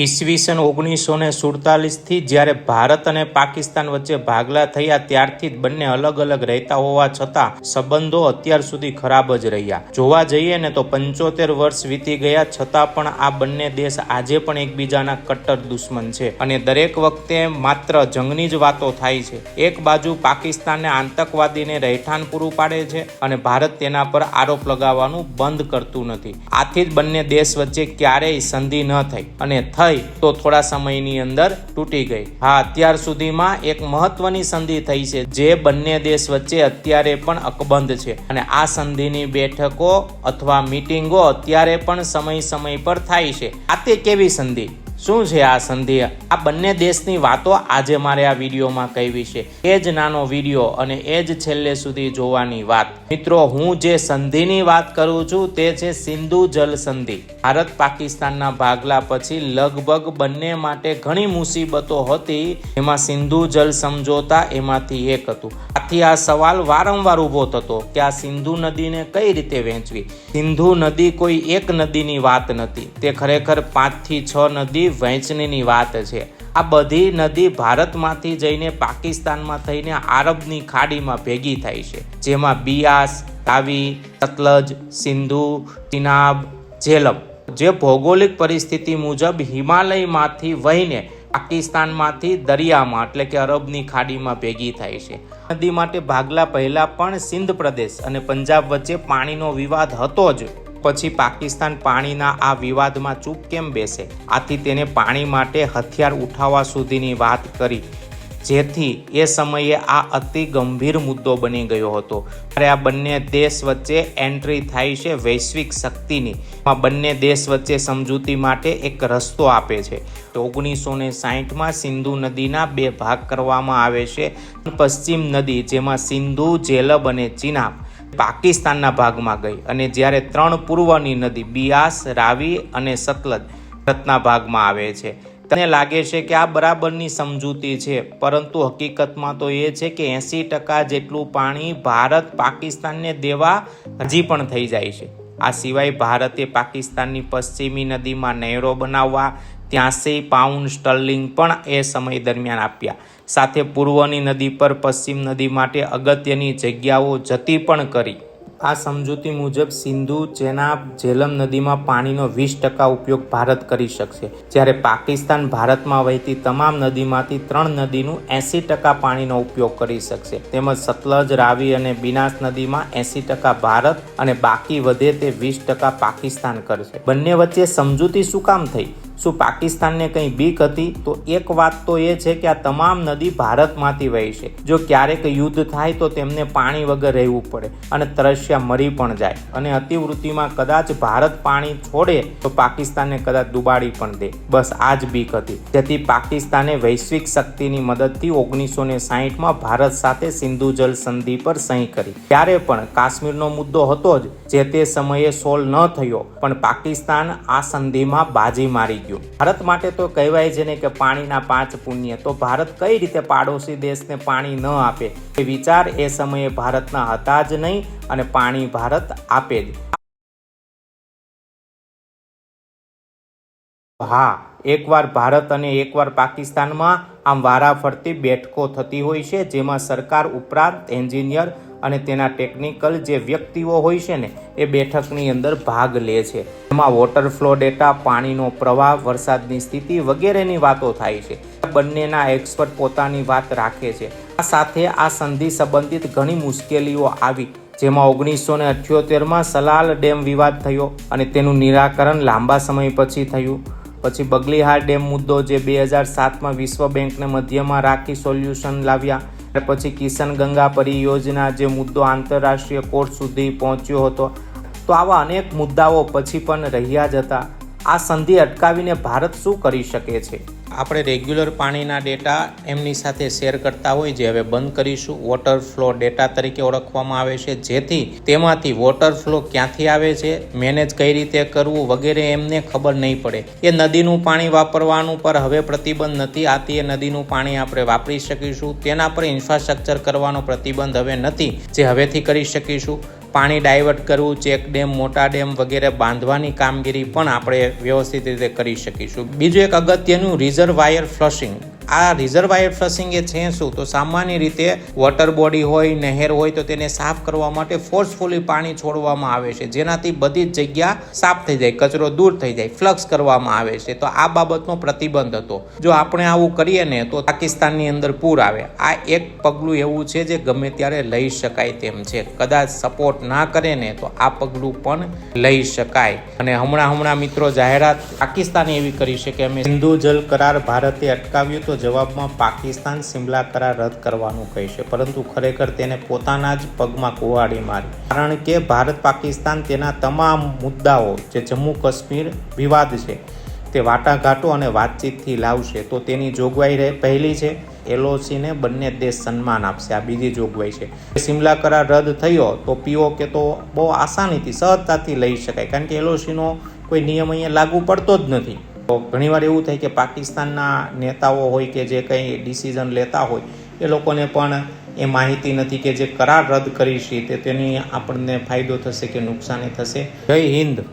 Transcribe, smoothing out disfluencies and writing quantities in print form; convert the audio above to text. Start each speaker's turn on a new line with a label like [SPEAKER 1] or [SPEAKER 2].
[SPEAKER 1] ઈસવીસન 1947થી જ્યારે ભારત અને પાકિસ્તાન વચ્ચે ભાગલા થયા ત્યારથી જ બંને અલગ અલગ રહેતા હોવા છતાં સંબંધો અત્યાર સુધી ખરાબ જ રહ્યા. જોવા જઈએ ને તો 75 વર્ષ વીતી ગયા છતાં પણ આ બંને દેશ આજે પણ એકબીજાના કટ્ટર દુશ્મન છે અને દરેક વખતે માત્ર જંગની જ વાતો થાય છે. એક બાજુ પાકિસ્તાનને આતંકવાદીને રહેઠાણ પૂરું પાડે છે અને ભારત તેના પર આરોપ લગાવવાનું બંધ કરતું નથી. આથી જ બંને દેશ વચ્ચે ક્યારેય સંધિ ન થઈ અને તો થોડા સમયની અંદર તૂટી ગઈ. હા, અત્યાર સુધીમાં એક મહત્વની સંધિ થઈ છે જે બંને દેશ વચ્ચે અત્યારે પણ અકબંધ છે અને આ સંધિની બેઠકો અથવા મીટિંગો અત્યારે પણ સમય પર થાય છે. આ તે કેવી સંધિ? શું છે આ સંધિ? આ બંને દેશની વાતો આજે મારે આ વિડીયોમાં કહેવી છે. એ જ નાનો વિડીયો અને એ જ છેલ્લે સુધી જોવાની વાત. મિત્રો, હું જે સંધિની વાત કરું છું તે છે સિંધુ જલ સંધિ. ભારત પાકિસ્તાનના ભાગલા પછી લગભગ બંને માટે ઘણી મુસીબતો હતી. એમાં સિંધુ જલ સમજોતા એમાંથી એક હતું. આથી આ સવાલ વારંવાર ઊભો થતો કે આ સિંધુ નદીને કઈ રીતે વહેંચવી. સિંધુ નદી કોઈ એક નદીની વાત નથી, તે ખરેખર 5 થી 6 નદી વહેંચણીની વાત છે. આ બધી નદી ભારતમાંથી જઈને પાકિસ્તાનમાં થઈને આરબની ખાડીમાં ભેગી થાય છે, જેમાં બિયાસ, રાવી, સતલજ, સિંધુ, ચિનાબ, ઝેલમ જે ભૌગોલિક પરિસ્થિતિ મુજબ હિમાલયમાંથી વહીને પાકિસ્તાનમાંથી દરિયામાં એટલે કે અરબની ખાડીમાં ભેગી થાય છે. નદી માટે ભાગલા પહેલા પણ સિંધ પ્રદેશ અને પંજાબ વચ્ચે પાણીનો વિવાદ હતો જ. પછી પાકિસ્તાન પાણીના આ વિવાદમાં ચૂપ કેમ બેસે? આથી તેને પાણી માટે હથિયાર ઉઠાવવા સુધીની વાત કરી, જેથી એ સમયે આ અતિ ગંભીર મુદ્દો બની ગયો હતો. ત્યારે આ બંને દેશ વચ્ચે એન્ટ્રી થાય છે વૈશ્વિક શક્તિની. બંને દેશ વચ્ચે સમજૂતી માટે એક રસ્તો આપે છે. 1960માં સિંધુ નદીના 2 ભાગ કરવામાં આવે છે. પશ્ચિમ નદી, જેમાં સિંધુ, ઝેલમ અને ચિનાબ પાકિસ્તાનના ભાગમાં ગઈ અને જ્યારે 3 પૂર્વની નદી બિયાસ, રાવી અને સતલજ ભારતના ભાગમાં આવે છે. તને લાગે છે કે આ બરાબરની સમજૂતી છે, પરંતુ હકીકતમાં તો એ છે કે 80% જેટલું પાણી ભારત પાકિસ્તાનને દેવા હજી પણ થઈ જાય છે. આ સિવાય ભારતે પાકિસ્તાનની પશ્ચિમી નદીમાં નહેરો બનાવવા 83 પાઉન્ડ સ્ટર્લિંગ પણ એ સમય દરમિયાન આપ્યા. સાથે પૂર્વની નદી પર પશ્ચિમ નદી માટે અગત્યની જગ્યાઓ જતી પણ કરી. આ સમજૂતી મુજબ સિંધુ, ચેનાબ, ઝેલમ નદીમાં પાણીનો 20% ઉપયોગ ભારત કરી શકશે, જ્યારે પાકિસ્તાન ભારતમાં વહેતી તમામ નદીમાંથી 3 નદીનું 80% પાણીનો ઉપયોગ કરી શકશે. તેમજ સતલજ, રાવી અને બીનાસ નદીમાં 80% ભારત અને બાકી વધે તે 20% પાકિસ્તાન કરશે. બંને વચ્ચે સમજૂતી શું કામ થઈ? શું પાકિસ્તાનને કંઈ બીક હતી? તો એક વાત તો એ છે કે આ તમામ નદી ભારતમાંથી વહે છે. જો ક્યારેક યુદ્ધ થાય તો તેમને પાણી વગર રહેવું પડે અને તરસ્યા મરી પણ જાય. અને અતિવૃષ્ટિમાં કદાચ ભારત પાણી છોડે તો પાકિસ્તાનને કદાચ ડૂબાડી પણ દે. બસ આ જ બીક હતી, જેથી પાકિસ્તાને વૈશ્વિક શક્તિની મદદથી 1960માં ભારત સાથે સિંધુ જલ સંધિ પર સહી કરી. ત્યારે પણ કાશ્મીરનો મુદ્દો હતો જ, જે તે સમયે સોલ્વ ન થયો, પણ પાકિસ્તાન આ સંધિમાં બાજી મારી ગયું. ભારત માટે તો કહેવાય છે ને કે પાણીના 5 પુણ્ય. તો ભારત કઈ રીતે પાડોશી દેશને પાણી ન આપે? એ વિચાર એ સમયે ભારતના હતા જ નહીં અને પાણી ભારત આપે જ. હા, એકવાર ભારત અને એકવાર પાકિસ્તાનમાં આમ વારાફરતી બેઠકો થતી હોય છે, જેમાં સરકાર ઉપરાંત એન્જિનિયર અને તેના ટેકનિકલ જે વ્યક્તિઓ હોય છે ને એ બેઠકની અંદર ભાગ લે છે. એમાં વોટર ફ્લો ડેટા, પાણીનો પ્રવાહ, વરસાદની સ્થિતિ વગેરેની વાતો થાય છે. બંનેના એક્સપર્ટ પોતાની વાત રાખે છે. આ સાથે આ સંધિ સંબંધિત ઘણી મુશ્કેલીઓ આવી, જેમાં 1978માં સલાલ ડેમ વિવાદ થયો અને તેનું નિરાકરણ લાંબા સમય પછી થયું. પછી બગલીહાર ડેમ મુદ્દો, જે 2007માં વિશ્વ બેંકને મધ્યમાં રાખી સોલ્યુશન લાવ્યા. પછી કિશન ગંગા પરિયોજના, જે મુદ્દો આંતરરાષ્ટ્રીય કોર્ટ સુધી પહોંચ્યો હતો. તો આવા અનેક મુદ્દાઓ પછી પણ રહ્યા જ હતા. આ સંધિ અટકાવીને ભારત શું કરી શકે છે? આપણે રેગ્યુલર પાણીના ડેટા એમની સાથે શેર કરતા હોય, જે હવે બંધ કરીશું. વોટર ફ્લો ડેટા તરીકે ઓળખવામાં આવે છે, જેથી તેમાંથી વોટર ફ્લો ક્યાંથી આવે છે, મેનેજ કઈ રીતે કરવું વગેરે એમને ખબર નહીં પડે. એ નદીનું પાણી વાપરવાનું પર હવે પ્રતિબંધ નથી. આથી એ નદીનું પાણી આપણે વાપરી શકીશું. તેના પર ઇન્ફ્રાસ્ટ્રક્ચર કરવાનો પ્રતિબંધ હવે નથી, જે હવેથી કરી શકીશું. પાણી ડાયવર્ટ કરવું, ચેક ડેમ, મોટા ડેમ વગેરે બાંધવાની કામગીરી પણ આપણે વ્યવસ્થિત રીતે કરી શકીશું. બીજું એક અગત્યનું રિઝર્વાયર ફ્લશિંગ. આ રિઝર્વાયર ફ્લશિંગ એ છે શું? તો સામાન્ય રીતે વોટર બોડી હોય, નહેર હોય તો તેને સાફ કરવા માટે ફોર્સફુલી પાણી છોડવામાં આવે છે, જેનાથી બધી જ જગ્યા સાફ થઈ જાય, કચરો દૂર થઈ જાય, ફ્લક્સ કરવામાં આવે છે. તો આ બાબતનો પ્રતિબંધ હતો. જો આપણે આવું કરીએ ને તો પાકિસ્તાનની અંદર પૂર આવે. આ એક પગલું એવું છે જે ગમે ત્યારે લઈ શકાય તેમ છે. કદાચ સપોર્ટ ના કરે ને તો આ પગલું પણ લઈ શકાય. અને હમણાં મિત્રો જાહેરાત પાકિસ્તાને એવી કરી છે કે અમે સિંધુ જલ કરાર ભારતે અટકાવ્યું, તો જવાબમાં પાકિસ્તાન સિમલા કરાર રદ કરવાનું કહેશે, પરંતુ ખરેખર તેને પોતાના જ પગમાં કુહાડી મારી. કારણ કે ભારત પાકિસ્તાન તેના તમામ મુદ્દાઓ જે જમ્મુ કાશ્મીર વિવાદ છે તે વાટાઘાટો અને વાતચીતથી લાવશે. તો તેની જોગવાઈ પહેલી છે, LOCને બંને દેશ સન્માન આપશે. આ બીજી જોગવાઈ છે. સિમલા કરાર રદ થયો તો POK તો બહુ આસાનીથી સહજતાથી લઈ શકાય, કારણ કે LOCનો કોઈ નિયમ અહીંયા લાગુ પડતો જ નથી. તો ઘણીવાર એવું થાય કે પાકિસ્તાનના નેતાઓ હોય કે જે કંઈ ડિસિઝન લેતા હોય એ લોકોને પણ એ માહિતી નથી કે જે કરાર રદ કરી છે તેની આપણને ફાયદો થશે કે નુકસાની થશે. જય હિન્દ.